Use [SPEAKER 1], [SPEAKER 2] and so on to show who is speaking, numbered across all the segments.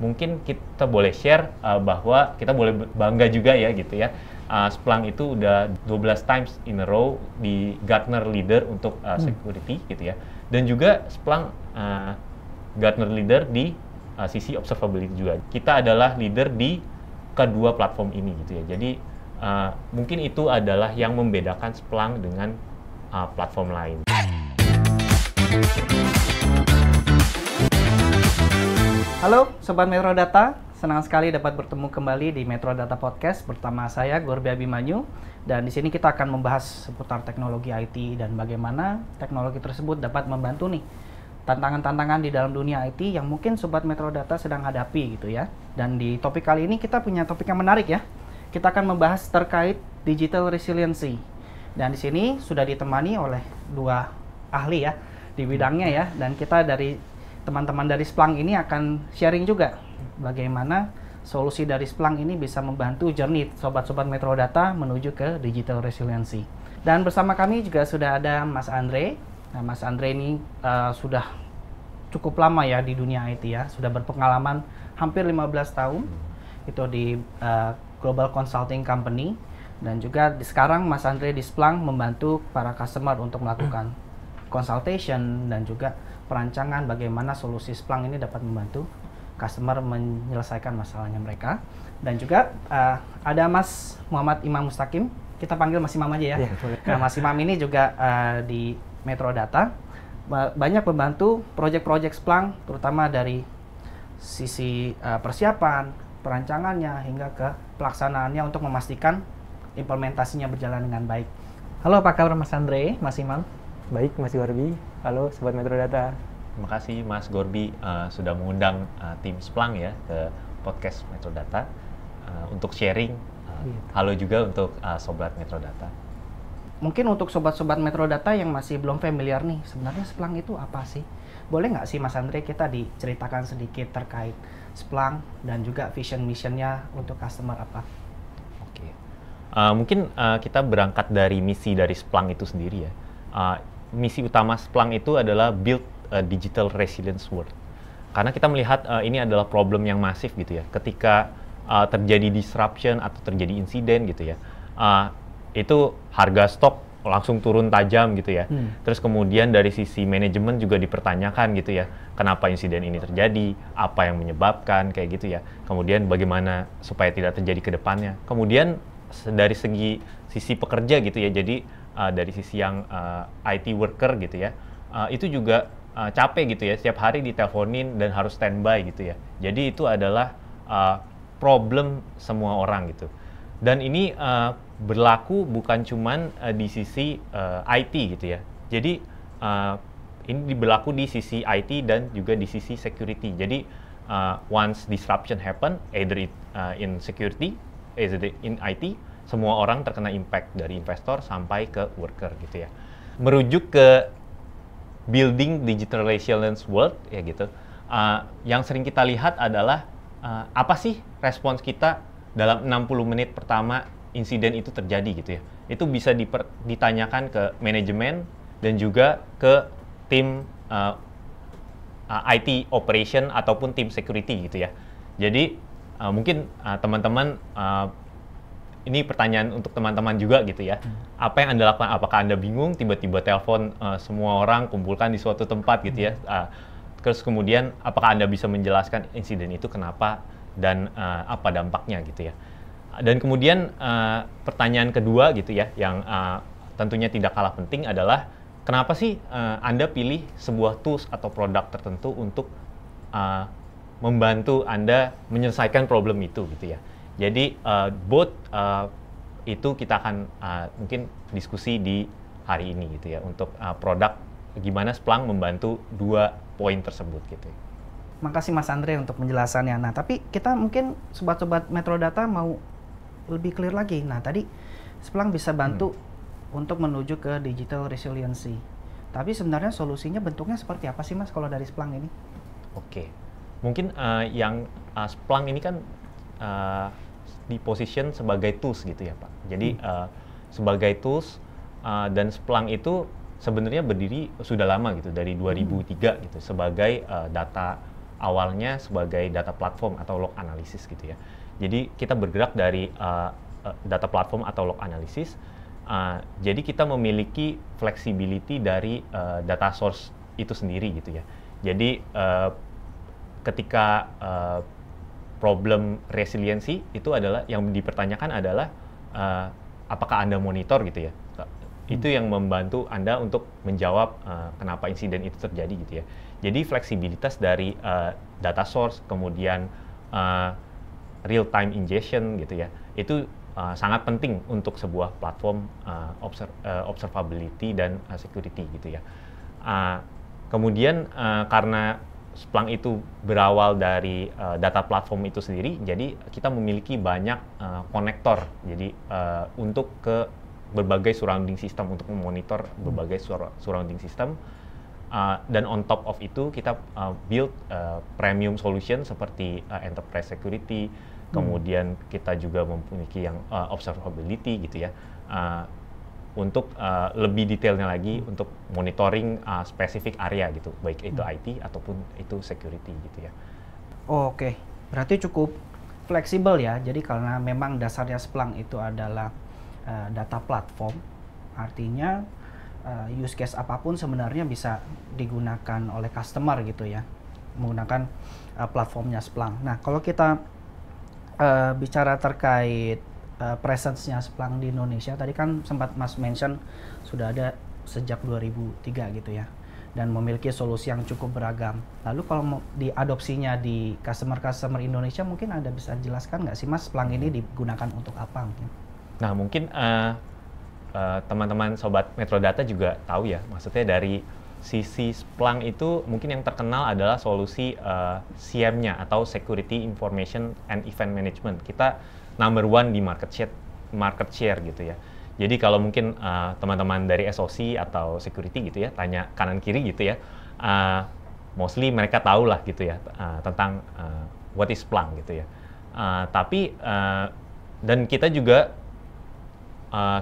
[SPEAKER 1] mungkin kita boleh share bahwa kita boleh bangga juga ya gitu ya. Splunk itu udah 12 times in a row di Gartner Leader untuk security gitu ya. Dan juga Splunk Gartner Leader di sisi observability juga. Kita adalah leader di kedua platform ini gitu ya. Jadi mungkin itu adalah yang membedakan Splunk dengan platform lain.
[SPEAKER 2] Halo Sobat Metro Data, senang sekali dapat bertemu kembali di Metro Data Podcast bersama saya Gorby Abimanyu. Dan di sini kita akan membahas seputar teknologi IT dan bagaimana teknologi tersebut dapat membantu nih tantangan-tantangan di dalam dunia IT yang mungkin Sobat Metro Data sedang hadapi gitu ya. Dan di topik kali ini kita punya topik yang menarik ya. Kita akan membahas terkait digital resiliency. Dan di sini sudah ditemani oleh dua ahli ya di bidangnya ya. Dan kita dari teman-teman dari Splunk ini akan sharing juga bagaimana solusi dari Splunk ini bisa membantu journey sobat-sobat Metro Data menuju ke digital resiliency. Dan bersama kami juga sudah ada Mas Andre. Nah, Mas Andre ini sudah cukup lama ya di dunia IT ya, sudah berpengalaman hampir 15 tahun itu di Global Consulting Company, dan juga sekarang Mas Andre di Splunk membantu para customer untuk melakukan consultation dan juga perancangan bagaimana solusi Splunk ini dapat membantu customer menyelesaikan masalahnya mereka. Dan juga ada Mas Muhammad Imam Mustaqim, kita panggil Mas Imam aja ya. Nah, Mas Imam ini juga di Metro Data banyak membantu proyek-proyek Splunk, terutama dari sisi persiapan, perancangannya hingga ke pelaksanaannya untuk memastikan implementasinya berjalan dengan baik. Halo, apa kabar Mas Andre, Mas Imam?
[SPEAKER 3] Baik, Mas Gorby. Halo, Sobat Metro Data.
[SPEAKER 1] Terima kasih Mas Gorby sudah mengundang tim Splunk ya ke podcast Metro Data untuk sharing. Halo juga untuk Sobat Metro Data.
[SPEAKER 2] Mungkin untuk sobat-sobat Metro Data yang masih belum familiar nih, sebenarnya Splunk itu apa sih? Boleh nggak sih Mas Andre kita diceritakan sedikit terkait Splunk dan juga vision missionnya untuk customer apa?
[SPEAKER 1] Oke, mungkin kita berangkat dari misi dari Splunk itu sendiri ya. Misi utama Splunk itu adalah build a digital resilience world. Karena kita melihat ini adalah problem yang masif gitu ya. Ketika terjadi disruption atau terjadi insiden gitu ya, itu harga stok langsung turun tajam gitu ya. Terus kemudian dari sisi manajemen juga dipertanyakan gitu ya, kenapa insiden ini terjadi, apa yang menyebabkan kayak gitu ya. Kemudian bagaimana supaya tidak terjadi ke depannya. Kemudian dari sisi pekerja gitu ya, jadi dari sisi yang IT worker gitu ya, itu juga capek gitu ya, setiap hari diteleponin dan harus standby gitu ya. Jadi itu adalah problem semua orang gitu. Dan ini berlaku bukan cuman di sisi IT gitu ya. Jadi ini berlaku di sisi IT dan juga di sisi security. Jadi once disruption happen, either in security, either in IT, semua orang terkena impact dari investor sampai ke worker gitu ya. Merujuk ke building digital resilience world ya gitu. Yang sering kita lihat adalah apa sih respons kita dalam 60 menit pertama insiden itu terjadi gitu ya. Itu bisa ditanyakan ke manajemen dan juga ke tim IT operation ataupun tim security gitu ya. Jadi mungkin teman-teman ini pertanyaan untuk teman-teman juga gitu ya. Apa yang Anda lakukan? Apakah Anda bingung tiba-tiba telepon semua orang kumpulkan di suatu tempat gitu ya? Terus kemudian apakah Anda bisa menjelaskan insiden itu kenapa dan apa dampaknya gitu ya? Dan kemudian pertanyaan kedua gitu ya, yang tentunya tidak kalah penting adalah kenapa sih Anda pilih sebuah tools atau produk tertentu untuk membantu Anda menyelesaikan problem itu gitu ya. Jadi both itu kita akan mungkin diskusi di hari ini gitu ya, untuk produk gimana Splunk membantu dua poin tersebut gitu.
[SPEAKER 2] Makasih Mas Andre untuk penjelasannya. Nah, tapi kita mungkin sobat-sobat Metro Data mau lebih clear lagi. Nah, tadi Splunk bisa bantu untuk menuju ke digital resiliency. Tapi sebenarnya solusinya bentuknya seperti apa sih Mas kalau dari Splunk ini?
[SPEAKER 1] Oke. Mungkin yang Splunk ini kan di position sebagai tools gitu ya Pak. Jadi sebagai tools dan Splunk itu sebenarnya berdiri sudah lama gitu, dari 2003 gitu, sebagai data awalnya sebagai data platform atau log analysis gitu ya. Jadi kita bergerak dari data platform atau log analysis. Jadi kita memiliki flexibility dari data source itu sendiri gitu ya. Jadi ketika problem resiliency itu adalah yang dipertanyakan adalah apakah Anda monitor gitu ya. Itu yang membantu Anda untuk menjawab kenapa insiden itu terjadi gitu ya. Jadi fleksibilitas dari data source, kemudian real time ingestion gitu ya, itu sangat penting untuk sebuah platform observability dan security gitu ya. Kemudian karena Splunk itu berawal dari data platform itu sendiri, jadi kita memiliki banyak konektor. Jadi untuk ke berbagai surrounding system, untuk memonitor berbagai surrounding system. Dan on top of itu kita build premium solution seperti enterprise security, kemudian kita juga memiliki yang observability gitu ya, untuk lebih detailnya lagi untuk monitoring spesifik area gitu, baik itu IT ataupun itu security gitu ya.
[SPEAKER 2] Oke, berarti cukup fleksibel ya. Jadi karena memang dasarnya Splunk itu adalah data platform, artinya use case apapun sebenarnya bisa digunakan oleh customer gitu ya, menggunakan platformnya Splunk. Nah, kalau kita bicara terkait presence-nya Splunk di Indonesia, tadi kan sempat Mas mention sudah ada sejak 2003 gitu ya, dan memiliki solusi yang cukup beragam. Lalu kalau mau diadopsinya di customer Indonesia, mungkin Anda bisa jelaskan nggak sih Mas, Splunk ini digunakan untuk apa mungkin?
[SPEAKER 1] Nah, mungkin teman-teman sobat Metrodata juga tahu ya, maksudnya dari sisi Splunk itu mungkin yang terkenal adalah solusi SIEM-nya atau Security Information and Event Management. Kita number one di market share gitu ya. Jadi kalau mungkin teman-teman dari SOC atau security gitu ya, tanya kanan kiri gitu ya, mostly mereka tahu lah gitu ya tentang what is Splunk gitu ya. Tapi dan kita juga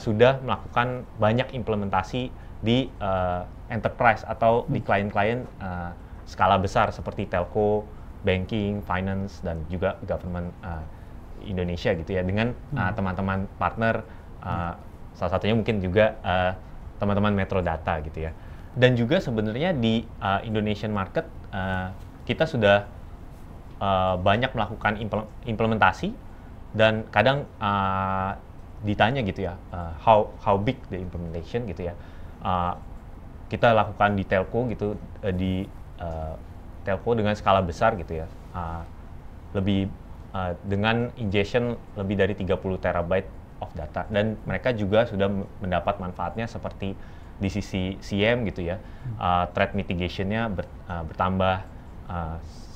[SPEAKER 1] sudah melakukan banyak implementasi di enterprise atau di klien-klien skala besar seperti telco, banking, finance, dan juga government Indonesia gitu ya, dengan teman-teman partner, salah satunya mungkin juga teman-teman Metrodata gitu ya. Dan juga sebenarnya di Indonesian market kita sudah banyak melakukan implementasi, dan kadang ditanya gitu ya, how big the implementation gitu ya. Kita lakukan di telco gitu, di telco dengan skala besar gitu ya, dengan ingestion lebih dari 30 terabyte of data, dan mereka juga sudah mendapat manfaatnya seperti di sisi SIEM gitu ya, threat mitigation-nya bertambah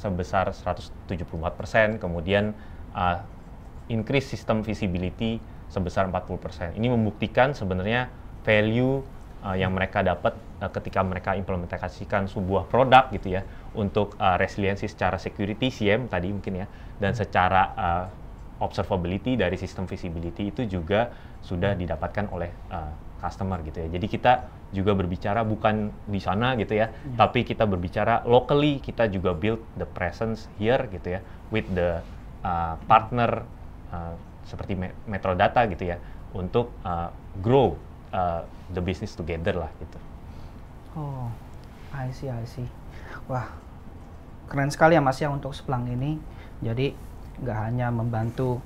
[SPEAKER 1] sebesar 174%, kemudian increase system visibility sebesar 40%. Ini membuktikan sebenarnya value yang mereka dapat ketika mereka implementasikan sebuah produk gitu ya, untuk resiliensi secara security SIEM tadi mungkin ya, dan secara observability dari sistem visibility itu juga sudah didapatkan oleh customer gitu ya. Jadi kita juga berbicara bukan di sana gitu ya, tapi kita berbicara locally, kita juga build the presence here gitu ya, with the partner seperti Metrodata gitu ya, untuk grow the business together lah gitu.
[SPEAKER 2] Oh, I see. Wah, keren sekali ya Mas ya untuk Splunk ini. Jadi nggak hanya membantu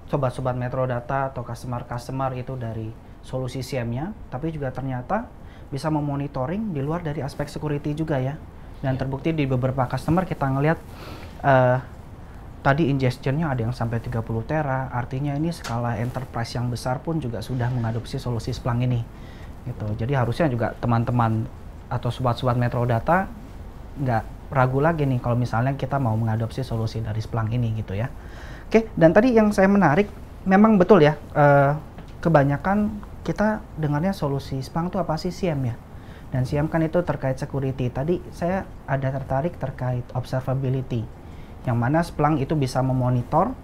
[SPEAKER 2] sobat-sobat Metrodata atau customer itu dari solusi SIEM-nya, tapi juga ternyata bisa memonitoring di luar dari aspek security juga ya. Dan terbukti di beberapa customer kita ngelihat tadi ingestion-nya ada yang sampai 30 tera, artinya ini skala enterprise yang besar pun juga sudah mengadopsi solusi Splunk ini. Gitu. Jadi harusnya juga teman-teman atau sobat-sobat Metrodata nggak ragu lagi nih kalau misalnya kita mau mengadopsi solusi dari Splunk ini gitu ya. Oke, dan tadi yang saya menarik, memang betul ya, kebanyakan kita dengarnya solusi Splunk itu apa sih, SIEM ya. Dan SIEM kan itu terkait security. Tadi saya ada tertarik terkait observability, yang mana Splunk itu bisa memonitor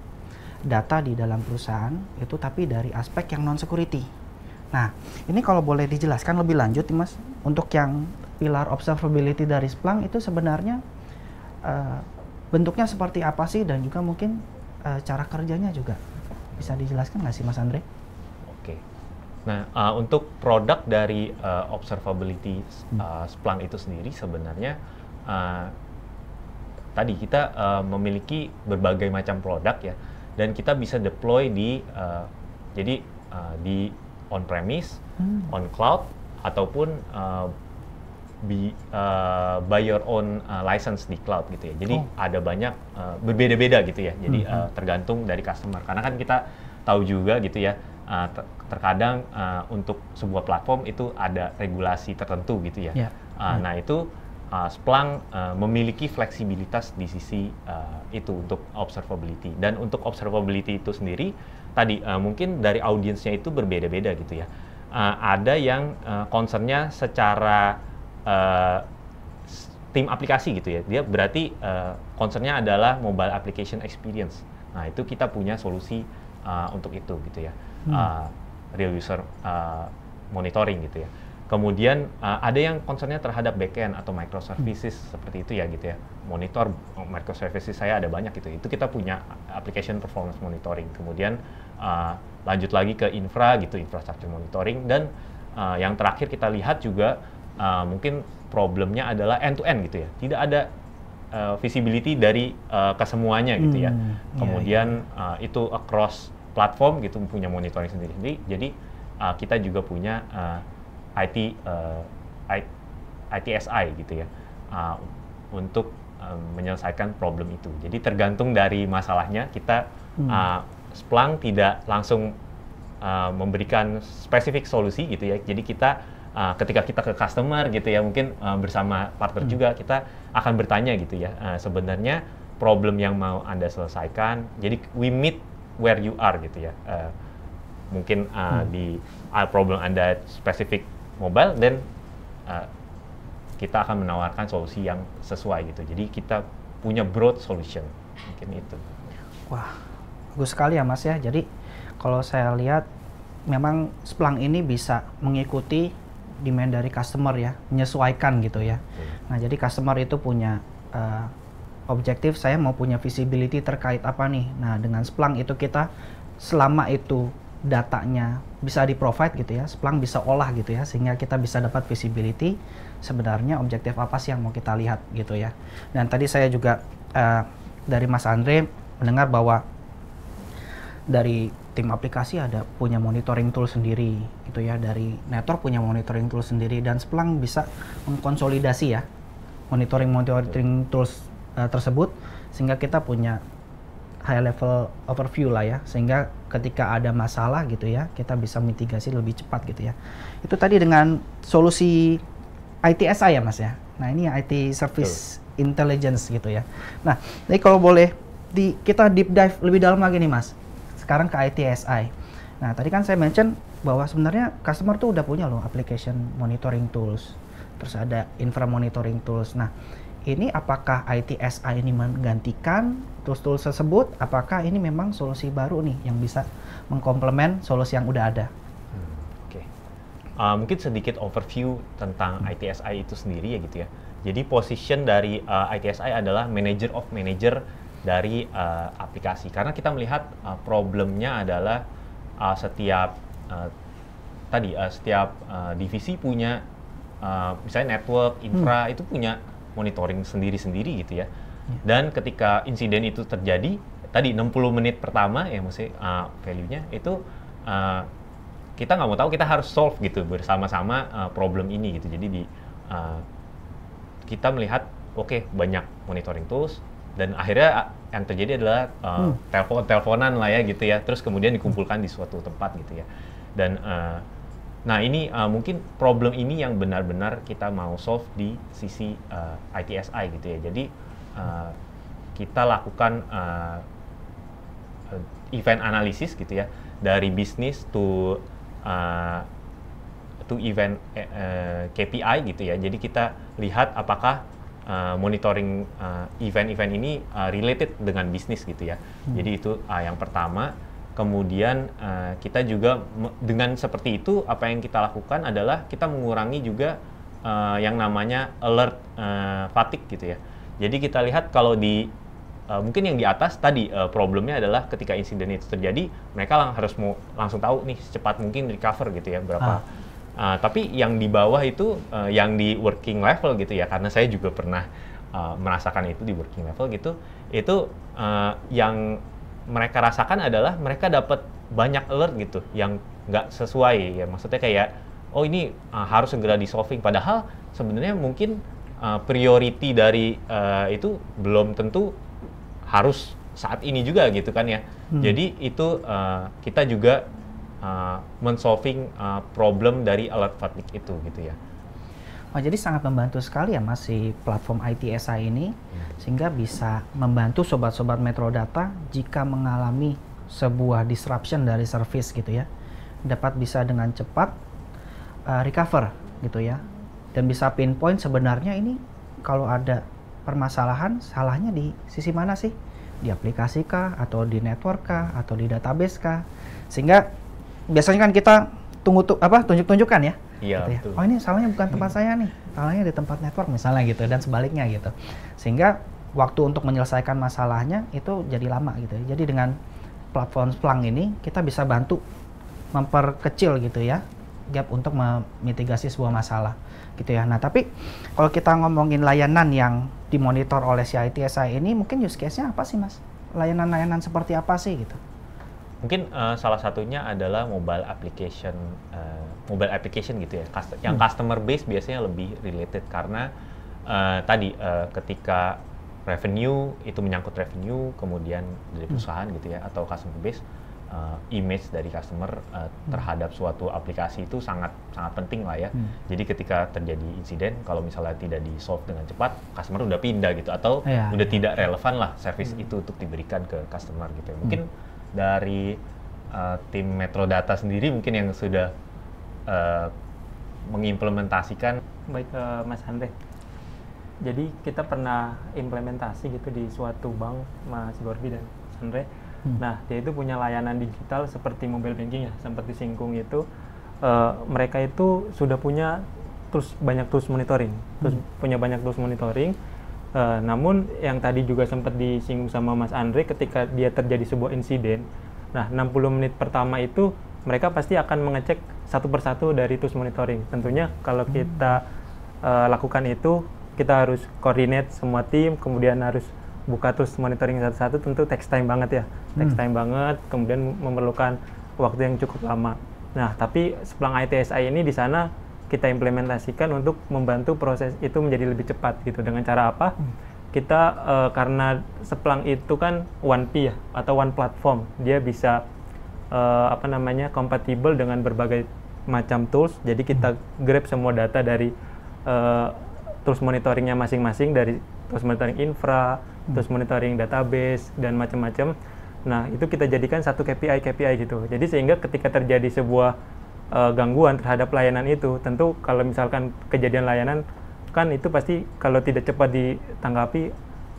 [SPEAKER 2] data di dalam perusahaan itu, tapi dari aspek yang non-security. Nah, ini kalau boleh dijelaskan lebih lanjut nih Mas, untuk yang pilar observability dari Splunk itu sebenarnya bentuknya seperti apa sih, dan juga mungkin cara kerjanya juga bisa dijelaskan nggak sih Mas Andre?
[SPEAKER 1] Oke. Nah, untuk produk dari observability Splunk itu sendiri sebenarnya tadi kita memiliki berbagai macam produk ya, dan kita bisa deploy di di on-premise, on cloud, ataupun by your own license di cloud gitu ya. Jadi ada banyak berbeda-beda gitu ya. Jadi tergantung dari customer. Karena kan kita tahu juga gitu ya, terkadang untuk sebuah platform itu ada regulasi tertentu gitu ya. Nah itu Splunk memiliki fleksibilitas di sisi itu untuk observability. Dan untuk observability itu sendiri tadi mungkin dari audiensnya itu berbeda-beda gitu ya. Ada yang concernnya secara tim aplikasi gitu ya. Dia berarti concernnya adalah mobile application experience. Nah itu kita punya solusi untuk itu gitu ya. Real user monitoring gitu ya. Kemudian ada yang concernnya terhadap backend atau microservices seperti itu ya gitu ya. Monitor microservices saya ada banyak gitu. Itu kita punya application performance monitoring. Kemudian lanjut lagi ke infra gitu, infrastructure monitoring. Dan yang terakhir kita lihat juga mungkin problemnya adalah end to end gitu ya. Tidak ada visibility dari kesemuanya gitu ya. Kemudian itu across platform gitu, punya monitoring sendiri. Jadi kita juga punya ITSI gitu ya, untuk menyelesaikan problem itu. Jadi tergantung dari masalahnya, kita Splunk tidak langsung memberikan spesifik solusi gitu ya. Jadi kita ketika kita ke customer gitu ya, mungkin bersama partner juga kita akan bertanya gitu ya, sebenarnya problem yang mau Anda selesaikan. Jadi we meet where you are gitu ya. Mungkin di problem Anda spesifik mobile, dan kita akan menawarkan solusi yang sesuai gitu. Jadi kita punya broad solution, mungkin itu.
[SPEAKER 2] Wah, bagus sekali ya Mas ya. Jadi kalau saya lihat memang Splunk ini bisa mengikuti demand dari customer ya, menyesuaikan gitu ya. Nah jadi customer itu punya objektif, saya mau punya visibility terkait apa nih. Nah dengan Splunk itu kita selama itu datanya bisa di-provide gitu ya, Splunk bisa olah gitu ya, sehingga kita bisa dapat visibility sebenarnya objektif apa sih yang mau kita lihat gitu ya. Dan tadi saya juga dari Mas Andre mendengar bahwa dari tim aplikasi ada punya monitoring tool sendiri gitu ya, dari network punya monitoring tool sendiri, dan Splunk bisa mengkonsolidasi ya monitoring tools tersebut, sehingga kita punya high level overview lah ya, sehingga ketika ada masalah gitu ya, kita bisa mitigasi lebih cepat gitu ya. Itu tadi dengan solusi ITSI ya Mas ya. Nah ini IT Service Intelligence gitu ya. Nah jadi kalau boleh kita deep dive lebih dalam lagi nih Mas, sekarang ke ITSI. Nah tadi kan saya mention bahwa sebenarnya customer tuh udah punya loh application monitoring tools, terus ada infra monitoring tools. Nah ini apakah ITSI ini menggantikan tools-tools tersebut? Apakah ini memang solusi baru nih yang bisa mengkomplement solusi yang udah ada?
[SPEAKER 1] Oke. Mungkin sedikit overview tentang ITSI itu sendiri ya gitu ya. Jadi position dari ITSI adalah manager of manager dari aplikasi. Karena kita melihat problemnya adalah setiap divisi punya misalnya network, infra itu punya monitoring sendiri-sendiri gitu ya. Dan ketika insiden itu terjadi, tadi 60 menit pertama ya maksudnya value-nya itu kita nggak mau tahu, kita harus solve gitu bersama-sama problem ini gitu. Jadi kita melihat banyak monitoring tools, dan akhirnya yang terjadi adalah teleponan lah ya gitu ya. Terus kemudian dikumpulkan di suatu tempat gitu ya. Dan nah ini mungkin problem ini yang benar-benar kita mau solve di sisi ITSI gitu ya. Jadi kita lakukan event analysis gitu ya, dari bisnis to event KPI gitu ya. Jadi kita lihat apakah monitoring event-event ini related dengan bisnis gitu ya. Jadi itu yang pertama. Kemudian kita juga dengan seperti itu, apa yang kita lakukan adalah kita mengurangi juga yang namanya alert fatigue gitu ya. Jadi kita lihat kalau di mungkin yang di atas tadi problemnya adalah ketika insiden itu terjadi, mereka harus langsung tahu nih secepat mungkin recover gitu ya berapa. Tapi yang di bawah itu yang di working level gitu ya, karena saya juga pernah merasakan itu di working level gitu, itu yang mereka rasakan adalah mereka dapat banyak alert gitu yang nggak sesuai ya, maksudnya kayak oh ini harus segera di solving, padahal sebenarnya mungkin priority dari itu belum tentu harus saat ini juga gitu kan ya. Jadi itu kita juga men-solving problem dari alert fatigue itu gitu ya.
[SPEAKER 2] Oh, jadi sangat membantu sekali ya Mas si platform ITSI ini, sehingga bisa membantu sobat-sobat Metro Data jika mengalami sebuah disruption dari service gitu ya, dapat bisa dengan cepat recover gitu ya, dan bisa pinpoint sebenarnya ini kalau ada permasalahan salahnya di sisi mana sih, di aplikasi kah, atau di network kah, atau di database kah, sehingga biasanya kan kita tunjuk-tunjukkan ya.
[SPEAKER 1] Iya,
[SPEAKER 2] gitu ya.
[SPEAKER 1] betul.
[SPEAKER 2] Oh ini salahnya bukan tempat saya nih, salahnya di tempat network misalnya gitu, dan sebaliknya gitu. Sehingga waktu untuk menyelesaikan masalahnya itu jadi lama gitu ya. Jadi dengan platform Splunk ini kita bisa bantu memperkecil gitu ya gap untuk memitigasi sebuah masalah gitu ya. Nah tapi kalau kita ngomongin layanan yang dimonitor oleh si ITSI ini, mungkin use case-nya apa sih Mas? Layanan-layanan seperti apa sih gitu?
[SPEAKER 1] Mungkin salah satunya adalah mobile application gitu ya. Yang customer base biasanya lebih related karena tadi ketika revenue itu menyangkut revenue, kemudian dari perusahaan gitu ya, atau customer base, image dari customer terhadap suatu aplikasi itu sangat penting lah ya. Jadi ketika terjadi insiden, kalau misalnya tidak di solve dengan cepat, customer udah pindah gitu, atau udah tidak relevan lah service itu untuk diberikan ke customer gitu ya. Mungkin dari tim Metro Data sendiri mungkin yang sudah mengimplementasikan.
[SPEAKER 3] Baik Mas Andre. Jadi kita pernah implementasi gitu di suatu bank, Mas Gorby dan Mas Andre. Nah, dia itu punya layanan digital seperti mobile banking ya, sempat disinggung itu. Mereka itu sudah punya banyak tools monitoring, punya banyak tools monitoring. Namun yang tadi juga sempat disinggung sama Mas Andre, ketika dia terjadi sebuah insiden, nah 60 menit pertama itu mereka pasti akan mengecek satu persatu dari tools monitoring. Tentunya kalau kita lakukan itu, kita harus coordinate semua tim, kemudian harus buka tools monitoring satu-satu, tentu takes time banget ya, takes time banget, kemudian memerlukan waktu yang cukup lama. Nah, tapi Splunk ITSI ini di sana kita implementasikan untuk membantu proses itu menjadi lebih cepat gitu. Dengan cara apa? Kita karena Splunk itu kan one P ya, atau one platform, dia bisa kompatibel dengan berbagai macam tools. Jadi kita grab semua data dari tools monitoringnya masing-masing, dari tools monitoring infra, tools monitoring database, dan macam-macam. Nah, itu kita jadikan satu KPI gitu. Jadi sehingga ketika terjadi sebuah gangguan terhadap layanan itu, tentu kalau misalkan kejadian layanan, kan itu pasti kalau tidak cepat ditanggapi,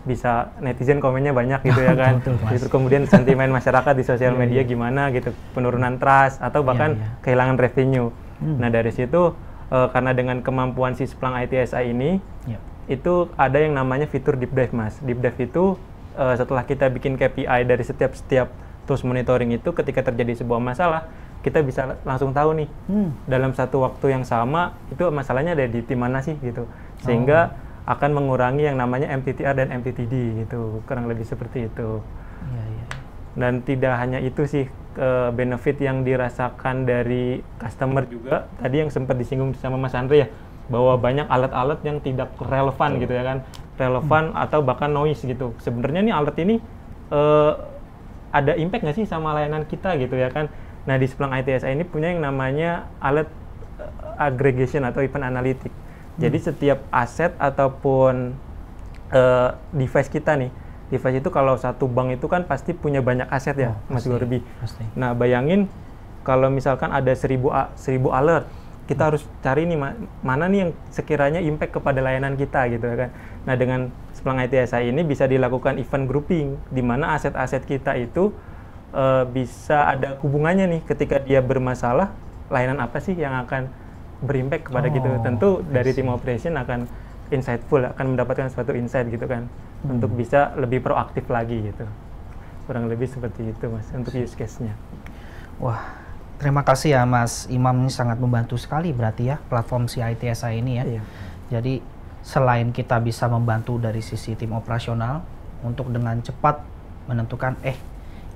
[SPEAKER 3] bisa netizen komennya banyak gitu ya kan. Betul, kemudian sentimen masyarakat di sosial media gimana gitu, penurunan trust, atau bahkan kehilangan revenue. Nah, dari situ karena dengan kemampuan si Splunk ITSI ini, itu ada yang namanya fitur deep dive, Mas. Deep dive itu setelah kita bikin KPI dari setiap tools monitoring itu, ketika terjadi sebuah masalah, kita bisa langsung tahu nih dalam satu waktu yang sama itu masalahnya ada di tim mana sih gitu, sehingga akan mengurangi yang namanya MTTR dan MTTD gitu, kurang lebih seperti itu. Dan tidak hanya itu sih, benefit yang dirasakan dari customer juga tadi yang sempat disinggung sama Mas Andre ya, bahwa banyak alat-alat yang tidak relevan gitu ya kan, relevan atau bahkan noise gitu. Sebenarnya nih alat ini ada impact nggak sih sama layanan kita gitu ya kan. Nah, di Splunk ITSI ini punya yang namanya alat aggregation atau event analytic. Jadi setiap aset ataupun device kita nih, device itu kalau satu bank itu kan pasti punya banyak aset ya, Mas Gorby. Nah, bayangin kalau misalkan ada 1000 alert, kita harus cari nih mana nih yang sekiranya impact kepada layanan kita gitu ya kan. Nah, dengan Splunk ITSI ini bisa dilakukan event grouping, di mana aset-aset kita itu bisa ada hubungannya nih, ketika dia bermasalah, layanan apa sih yang akan berimpact kepada gitu. Tentu dari tim operation akan insightful, akan mendapatkan suatu insight gitu kan, untuk bisa lebih proaktif lagi gitu. Kurang lebih seperti itu Mas untuk use case-nya.
[SPEAKER 2] Wah, terima kasih ya Mas Imam, ini sangat membantu sekali berarti ya platform si ITSI ini ya.
[SPEAKER 3] Iya.
[SPEAKER 2] Jadi selain kita bisa membantu dari sisi tim operasional untuk dengan cepat menentukan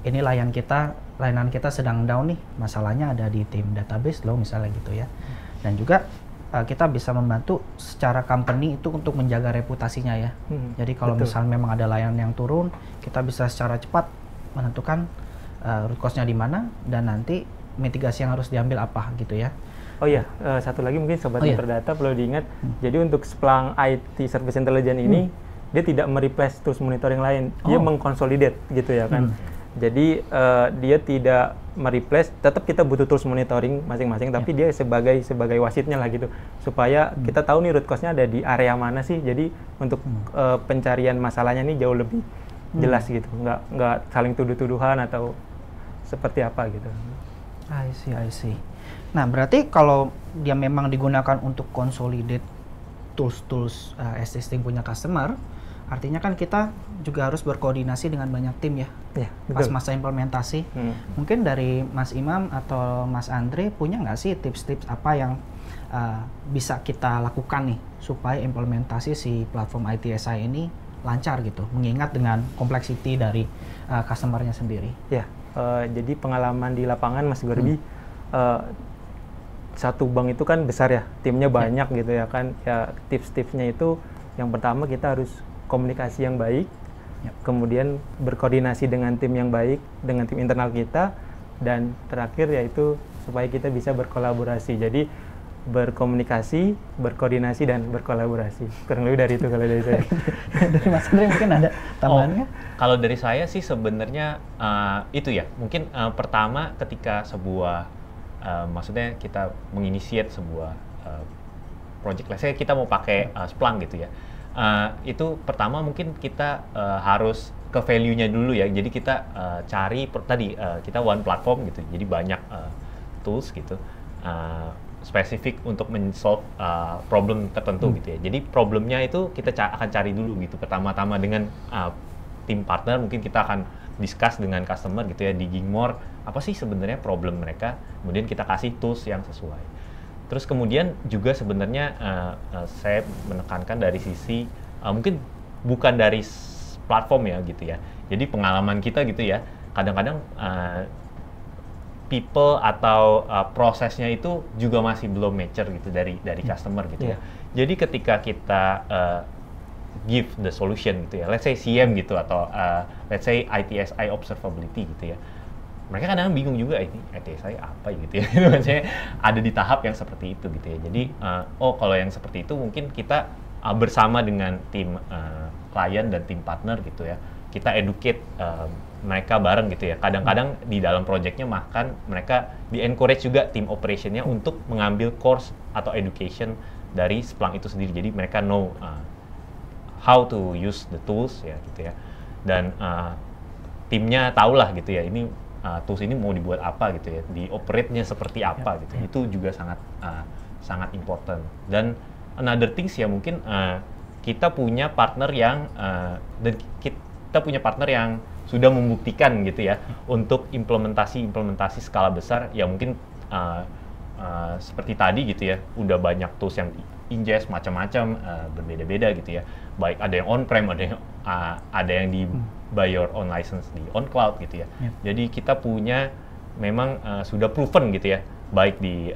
[SPEAKER 2] ini layanan kita sedang down nih, masalahnya ada di tim database loh misalnya gitu ya. Dan juga kita bisa membantu secara company itu untuk menjaga reputasinya ya. Jadi kalau misalnya memang ada layanan yang turun, kita bisa secara cepat menentukan root cause-nya di mana dan nanti mitigasi yang harus diambil apa gitu ya.
[SPEAKER 3] Oh iya, satu lagi mungkin Sobat Metrodata perlu diingat, jadi untuk Splunk IT Service Intelligence ini, dia tidak mereplace tools monitoring lain, dia mengkonsolidate gitu ya kan. Jadi dia tidak mereplace, tetap kita butuh tools monitoring masing-masing, tapi dia sebagai wasitnya lah gitu, supaya kita tahu nih root cause-nya ada di area mana sih. Jadi untuk pencarian masalahnya nih jauh lebih jelas gitu, nggak saling tuduh-tuduhan atau seperti apa gitu.
[SPEAKER 2] I see. Nah, berarti kalau dia memang digunakan untuk consolidate tools existing punya customer, artinya kan kita juga harus berkoordinasi dengan banyak tim ya.
[SPEAKER 3] Iya,
[SPEAKER 2] Pas
[SPEAKER 3] betul.
[SPEAKER 2] masa implementasi. Mungkin dari Mas Imam atau Mas Andre punya nggak sih tips-tips apa yang bisa kita lakukan nih supaya implementasi si platform ITSI ini lancar gitu, mengingat dengan kompleksiti dari customer-nya sendiri.
[SPEAKER 3] Ya, jadi pengalaman di lapangan Mas Gorbi, satu bank itu kan besar ya, timnya banyak gitu ya kan. Ya tips-tipsnya itu yang pertama kita harus komunikasi yang baik, kemudian berkoordinasi dengan tim yang baik, dengan tim internal kita, dan terakhir yaitu supaya kita bisa berkolaborasi. Jadi berkomunikasi, berkoordinasi, dan berkolaborasi. Kurang lebih dari itu kalau dari saya.
[SPEAKER 2] Dari Mas Andre mungkin ada tambahannya?
[SPEAKER 1] Kalau dari saya sih sebenarnya itu ya, mungkin pertama ketika sebuah maksudnya kita menginisiat sebuah project, let's say kita mau pakai Splunk gitu ya, itu pertama mungkin kita harus ke value-nya dulu ya. Jadi kita cari kita one platform gitu, jadi banyak tools gitu spesifik untuk men-solve problem tertentu gitu ya. Jadi problemnya itu kita akan cari dulu gitu pertama-tama dengan tim partner. Mungkin kita akan discuss dengan customer gitu ya, digging more apa sih sebenarnya problem mereka, kemudian kita kasih tools yang sesuai. Terus kemudian juga sebenarnya saya menekankan dari sisi mungkin bukan dari platform ya gitu ya. Jadi pengalaman kita gitu ya, kadang-kadang people atau prosesnya itu juga masih belum mature gitu dari customer gitu ya. Jadi ketika kita give the solution gitu ya, let's say CM gitu atau let's say ITSI observability gitu ya, mereka kadang bingung juga ini ITSI apa gitu ya. Maksudnya ada di tahap yang seperti itu gitu ya. Jadi kalau yang seperti itu mungkin kita bersama dengan tim klien dan tim partner gitu ya, kita educate mereka bareng gitu ya. Kadang-kadang di dalam projectnya bahkan mereka di-encourage juga tim operationnya untuk mengambil course atau education dari Splunk itu sendiri. Jadi mereka know how to use the tools ya gitu ya. Dan timnya tahulah gitu ya, ini tools ini mau dibuat apa gitu ya, di operate-nya seperti apa gitu. Itu juga sangat important. Dan another things ya mungkin kita punya partner yang sudah membuktikan gitu ya untuk implementasi skala besar ya. Mungkin seperti tadi gitu ya, udah banyak tools yang ingest macam-macam, berbeda-beda gitu ya, baik ada yang on-prem, ada yang di buy your own license di on cloud gitu ya. Jadi kita punya memang sudah proven gitu ya, baik di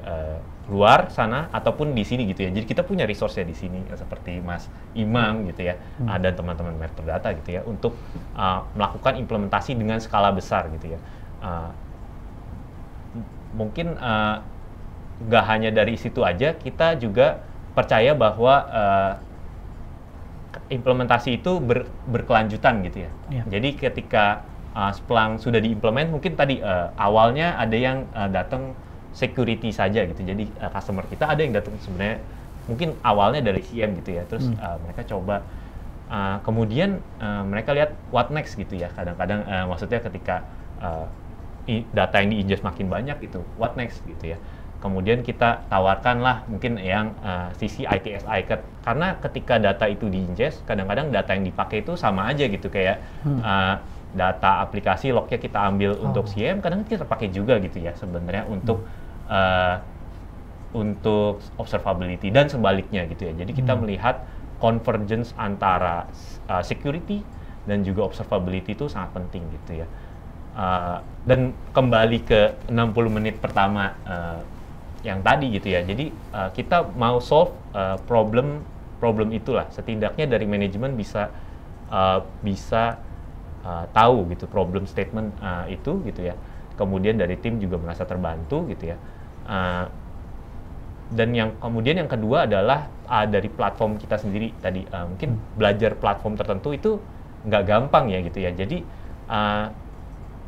[SPEAKER 1] luar sana ataupun di sini gitu ya. Jadi kita punya resource-nya di sini seperti Mas Imam gitu ya, dan teman-teman Metrodata gitu ya, untuk melakukan implementasi dengan skala besar gitu ya. Mungkin nggak hanya dari situ aja, kita juga percaya bahwa implementasi itu berkelanjutan gitu ya. Jadi ketika Splunk sudah diimplement, mungkin tadi awalnya ada yang datang security saja gitu. Jadi customer kita ada yang datang sebenarnya mungkin awalnya dari CM gitu ya. Terus mereka coba kemudian mereka lihat what next gitu ya. Kadang-kadang maksudnya ketika data yang di-ingest makin banyak gitu, what next gitu ya. kemudian kita tawarkanlah mungkin yang sisi ITSI, karena ketika data itu diingest, kadang-kadang data yang dipakai itu sama aja gitu, kayak data aplikasi lognya kita ambil untuk CM, kadang kita pakai juga gitu ya sebenarnya untuk observability dan sebaliknya gitu ya. Jadi kita melihat convergence antara security dan juga observability itu sangat penting gitu ya. Dan kembali ke 60 menit pertama yang tadi gitu ya. Jadi kita mau solve problem itulah. Setidaknya dari manajemen bisa tahu gitu problem statement itu gitu ya. Kemudian dari tim juga merasa terbantu gitu ya. Dan yang kedua adalah dari platform kita sendiri tadi, mungkin belajar platform tertentu itu nggak gampang ya gitu ya. Jadi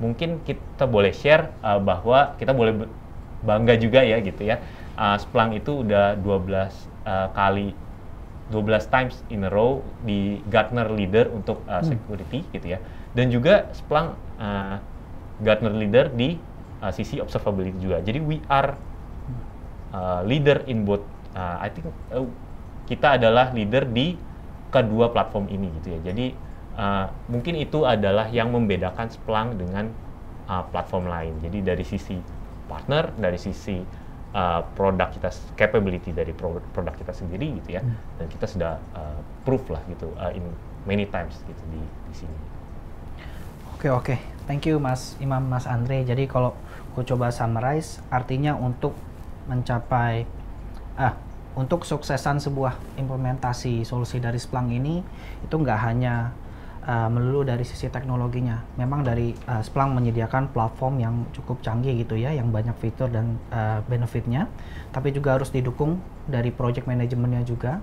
[SPEAKER 1] mungkin kita boleh share bahwa kita boleh bangga juga ya gitu ya. Splunk itu udah 12 times in a row di Gartner Leader untuk security gitu ya. Dan juga Splunk Gartner Leader di sisi observability juga. Jadi we are leader in both. I think kita adalah leader di kedua platform ini gitu ya. Jadi mungkin itu adalah yang membedakan Splunk dengan platform lain. Jadi dari sisi partner, dari sisi produk kita, capability dari produk kita sendiri gitu ya. Dan kita sudah proof lah gitu in many times gitu di sini.
[SPEAKER 2] Oke. Thank you Mas Imam, Mas Andre. Jadi kalau aku coba summarize, artinya untuk mencapai untuk suksesan sebuah implementasi solusi dari Splunk ini itu nggak hanya melulu dari sisi teknologinya. Memang dari Splunk menyediakan platform yang cukup canggih gitu ya, yang banyak fitur dan benefitnya, tapi juga harus didukung dari project manajemennya juga,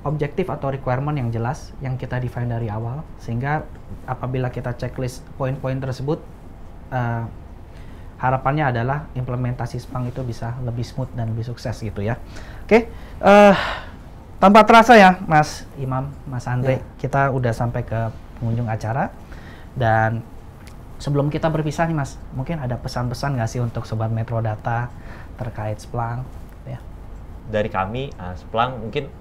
[SPEAKER 2] objektif atau requirement yang jelas yang kita define dari awal, sehingga apabila kita checklist poin-poin tersebut, harapannya adalah implementasi Splunk itu bisa lebih smooth dan lebih sukses gitu ya. Oke. Tanpa terasa ya, Mas Imam, Mas Andre, kita udah sampai ke pengunjung acara. Dan sebelum kita berpisah nih Mas, mungkin ada pesan-pesan nggak sih untuk Sobat Metro Data terkait Splunk? Ya.
[SPEAKER 1] Dari kami, Splunk mungkin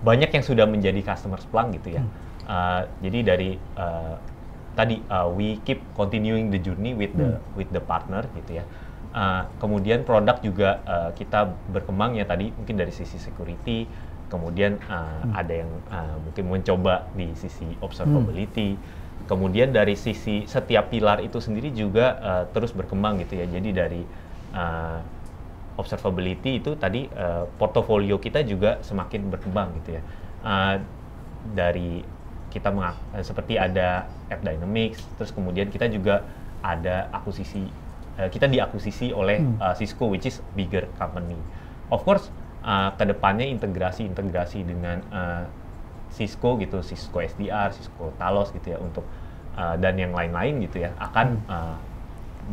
[SPEAKER 1] banyak yang sudah menjadi customer Splunk gitu ya. Jadi dari tadi we keep continuing the journey with the partner gitu ya. Kemudian produk juga kita berkembang ya tadi mungkin dari sisi security, kemudian ada yang mungkin mencoba di sisi observability, kemudian dari sisi setiap pilar itu sendiri juga terus berkembang gitu ya. Jadi dari observability itu tadi portofolio kita juga semakin berkembang gitu ya. Dari kita seperti ada AppDynamics, terus kemudian kita juga ada akuisisi. Kita diakuisisi oleh Cisco, which is bigger company. Of course, kedepannya integrasi dengan Cisco gitu, Cisco SDR, Cisco Talos gitu ya untuk dan yang lain-lain gitu ya akan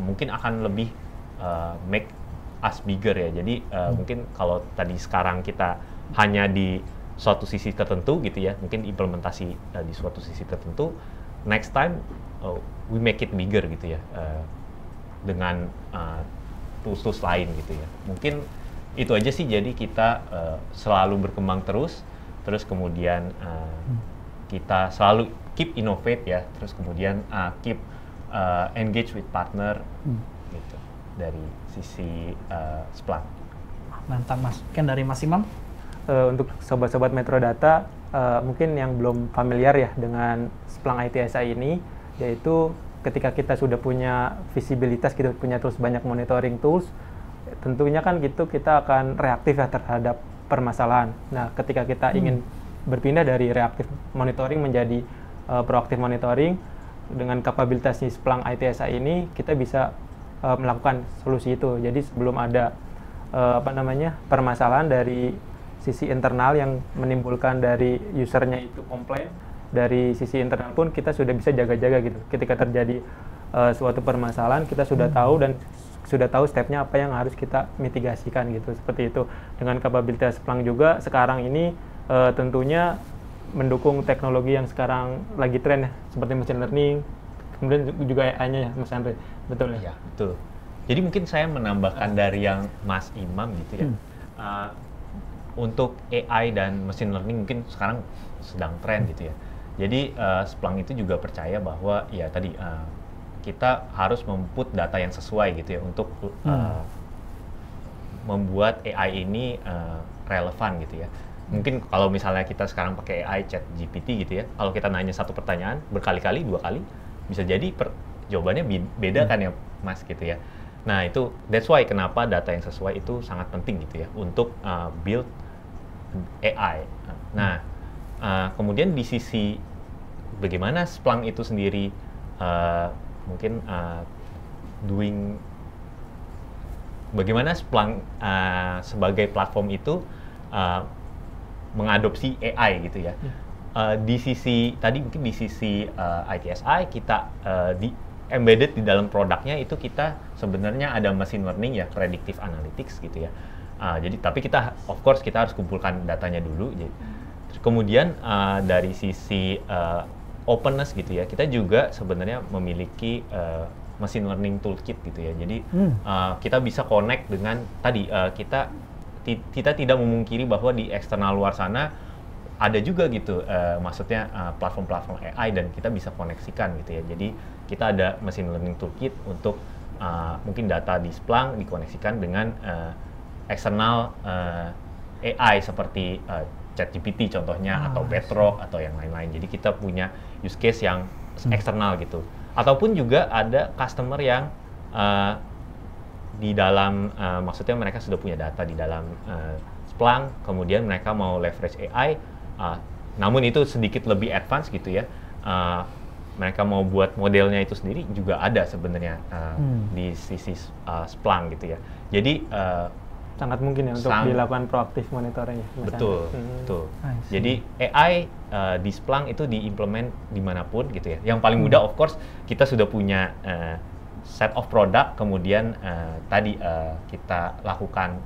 [SPEAKER 1] mungkin akan lebih make us bigger ya. Jadi mungkin kalau tadi sekarang kita hanya di suatu sisi tertentu gitu ya, mungkin implementasi di suatu sisi tertentu, next time we make it bigger gitu ya. Dengan tools lain gitu ya. Mungkin itu aja sih, jadi kita selalu berkembang terus kemudian kita selalu keep innovate ya, terus kemudian keep engage with partner gitu dari sisi Splunk.
[SPEAKER 2] Mantap Mas. Mungkin dari Mas Imam?
[SPEAKER 3] Untuk sobat-sobat Metro Data mungkin yang belum familiar ya dengan Splunk ITSI ini, yaitu ketika kita sudah punya visibilitas, kita punya tools, banyak monitoring tools, tentunya kan gitu kita akan reaktif ya terhadap permasalahan. Nah, ketika kita ingin berpindah dari reaktif monitoring menjadi proaktif monitoring, dengan kapabilitasnya Splunk ITSI ini, kita bisa melakukan solusi itu. Jadi sebelum ada permasalahan dari sisi internal yang menimbulkan dari usernya itu komplain, dari sisi internal pun kita sudah bisa jaga-jaga gitu. Ketika terjadi suatu permasalahan, kita sudah tahu dan sudah tahu stepnya apa yang harus kita mitigasikan gitu. Seperti itu. Dengan kapabilitas Splunk juga sekarang ini tentunya mendukung teknologi yang sekarang lagi tren ya, seperti machine learning, kemudian juga AI-nya ya Mas Andre. Betul ya?
[SPEAKER 1] Iya, betul. Jadi mungkin saya menambahkan dari yang Mas Imam gitu ya. Untuk AI dan machine learning mungkin sekarang sedang tren gitu ya. Jadi Splunk itu juga percaya bahwa ya tadi kita harus input data yang sesuai gitu ya untuk membuat AI ini relevan gitu ya. Mungkin kalau misalnya kita sekarang pakai AI chat GPT gitu ya, kalau kita nanya satu pertanyaan berkali-kali, 2 kali, bisa jadi jawabannya beda kan ya Mas gitu ya. Nah itu, that's why kenapa data yang sesuai itu sangat penting gitu ya, untuk build AI. Nah, kemudian di sisi bagaimana Splunk itu sendiri mungkin bagaimana Splunk sebagai platform itu mengadopsi AI gitu ya. Di sisi tadi mungkin di sisi ITSI kita embedded di dalam produknya itu kita sebenarnya ada machine learning ya, predictive analytics gitu ya. Jadi tapi kita of course kita harus kumpulkan datanya dulu. Kemudian dari sisi openness gitu ya, kita juga sebenarnya memiliki machine learning toolkit gitu ya. Jadi kita bisa connect dengan tadi kita tidak memungkiri bahwa di eksternal luar sana ada juga gitu, maksudnya platform-platform AI dan kita bisa koneksikan gitu ya. Jadi kita ada machine learning toolkit untuk mungkin data di Splunk dikoneksikan dengan eksternal AI seperti ChatGPT contohnya atau Bedrock atau yang lain-lain. Jadi kita punya use case yang eksternal gitu. Ataupun juga ada customer yang di dalam maksudnya mereka sudah punya data di dalam Splunk, kemudian mereka mau leverage AI, namun itu sedikit lebih advance gitu ya. Mereka mau buat modelnya itu sendiri juga ada sebenarnya di sisi Splunk gitu ya. Jadi
[SPEAKER 3] sangat mungkin ya untuk dilakukan proaktif monitoring.
[SPEAKER 1] Betul, betul. Jadi AI di Splunk itu diimplement dimanapun gitu ya. Yang paling mudah of course kita sudah punya set of product, kemudian tadi kita lakukan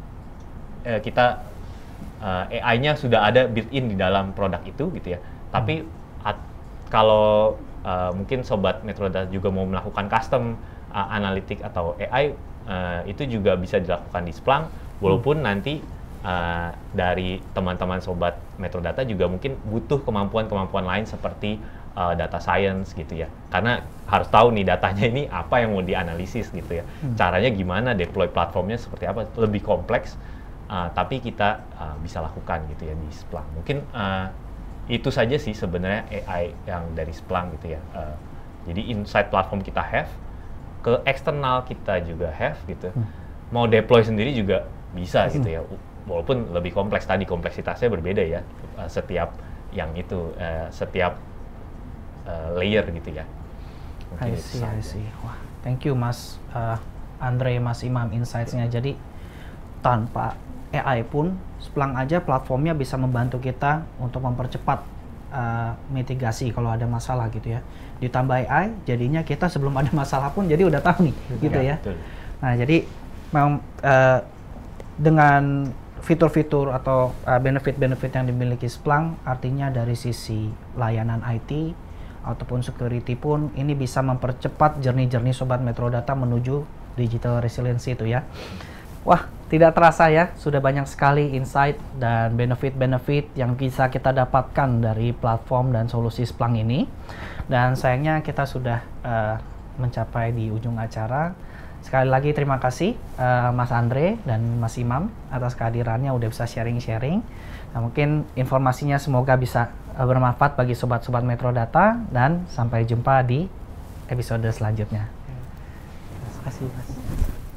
[SPEAKER 1] AI-nya sudah ada built-in di dalam produk itu gitu ya. Tapi kalau mungkin sobat Metrodata juga mau melakukan custom analytic atau AI, itu juga bisa dilakukan di Splunk. Walaupun nanti dari teman-teman sobat Metrodata juga mungkin butuh kemampuan-kemampuan lain seperti data science gitu ya. Karena harus tahu nih datanya ini apa yang mau dianalisis gitu ya. Caranya gimana, deploy platformnya seperti apa, lebih kompleks. Tapi kita bisa lakukan gitu ya di Splunk. Mungkin itu saja sih sebenarnya AI yang dari Splunk gitu ya. Jadi inside platform kita have, ke eksternal kita juga have gitu. Mau deploy sendiri juga bisa gitu ya, walaupun lebih kompleks, tadi kompleksitasnya berbeda ya setiap yang itu setiap layer gitu ya.
[SPEAKER 2] I see. Wah, thank you Mas Andre, Mas Imam insights-nya. Jadi tanpa AI pun Splunk aja platformnya bisa membantu kita untuk mempercepat mitigasi kalau ada masalah gitu ya. Ditambah AI, jadinya kita sebelum ada masalah pun jadi udah tahu nih gitu ya.
[SPEAKER 1] Betul.
[SPEAKER 2] Nah jadi memang dengan fitur-fitur atau benefit-benefit yang dimiliki Splunk, artinya dari sisi layanan IT ataupun security pun ini bisa mempercepat journey sobat Metrodata menuju digital resiliency itu ya. Wah, tidak terasa ya, sudah banyak sekali insight dan benefit-benefit yang bisa kita dapatkan dari platform dan solusi Splunk ini. Dan sayangnya kita sudah mencapai di ujung acara. Sekali lagi terima kasih Mas Andre dan Mas Imam atas kehadirannya, udah bisa sharing-sharing. Nah, mungkin informasinya semoga bisa bermanfaat bagi sobat-sobat Metrodata dan sampai jumpa di episode selanjutnya.
[SPEAKER 3] Terima kasih Mas.